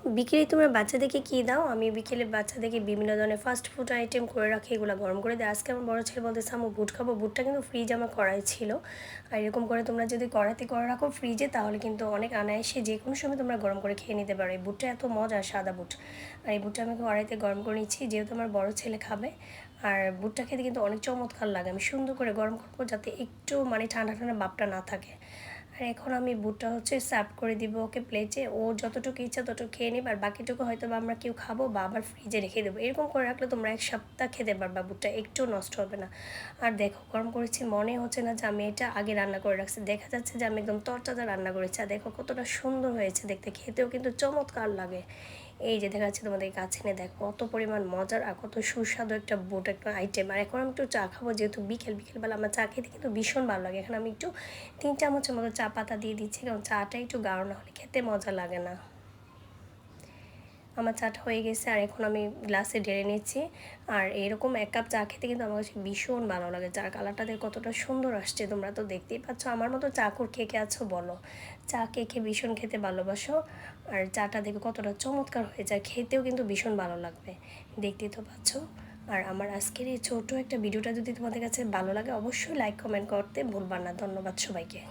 বিকেলে তোমরা বাচ্চাদেরকে কী দাও? আমি বিকেলে বাচ্চাদেরকে বিভিন্ন ধরনের ফাস্ট ফুড আইটেম করে রাখি, এগুলো গরম করে দিই। আজকে আমার বড় ছেলে বলতেছে আম্মু বুট খাবো। বুটটা কিন্তু ফ্রিজে আমার কড়াই ছিল। আর এরকম করে তোমরা যদি কড়াইতে করে রাখো ফ্রিজে, তাহলে কিন্তু অনেক অনায়াসে যে কোনো সময় তোমরা গরম করে খেয়ে নিতে পারো। এই বুটটা এত মজা, সাদা বুট। আর এই বুটটা আমি কড়াইতে গরম করে নিচ্ছি, যেহেতু আমার বড় ছেলে খাবে। আর বুটটা খেতে কিন্তু অনেক চমৎকার লাগে। আমি সুন্দর করে গরম করবো যাতে একটু মানে ঠান্ডা ঠান্ডা ভাবটা না থাকে। আর এখন আমি বুটটা সার্ভ করে দিব ওকে প্লেটে। ও যতটুকু ইচ্ছা ততটুকু খেয়ে নিব, আর বাকিটুকু হয়তো বা আমরা কেউ খাবো বা আবার ফ্রিজে রেখে দেবো। এরকম করে রাখলে তোমরা 1 সপ্তাহ খেতে পারবা, বুটটা একটু নষ্ট হবে না। আর দেখো গরম করেছি, মনে হচ্ছে না যে আমি এটা আগে রান্না করে রাখছি। দেখা যাচ্ছে যে আমি একদম তরতাজা রান্না করেছি। আর দেখো কতটা সুন্দর হয়েছে দেখতে, খেতেও কিন্তু চমৎকার লাগে। এই যে দেখা যাচ্ছে তোমাদের কাছে এনে দেখো কত পরিমাণ মজার আর কত সুস্বাদু একটা বুট একটা আইটেম। আর এখন আমি একটু চা খাবো, যেহেতু বিকেলবেলা আমার চা খেতে কিন্তু ভীষণ ভালো লাগে। এখন আমি একটু 3 চামচের মতো চা পাতা দিয়ে দিচ্ছি, কারণ চাটা একটু গাঢ় না হলে খেতে মজা লাগে না। আমার চাটা হয়ে গেছে, আর এখন আমি গ্লাসে ঢেলে নিচ্ছি। আর এরকম 1 কাপ চা খেতে কিন্তু আমার কাছে ভীষণ ভালো লাগে। চার কালারটা দেখে কতটা সুন্দর আসছে, তোমরা তো দেখতেই পাচ্ছ। আমার মতো চাকুর কে কে আছো বলো? চা কে কে ভীষণ খেতে ভালোবাসো? আর চাটা দেখে কতটা চমৎকার হয়ে যায়, খেতেও কিন্তু ভীষণ ভালো লাগবে, দেখতেই তো পাচ্ছ। আর আমার আজকের এই ছোটো একটা ভিডিওটা যদি তোমাদের কাছে ভালো লাগে, অবশ্যই লাইক কমেন্ট করতে ভুলবা না। ধন্যবাদ সবাইকে।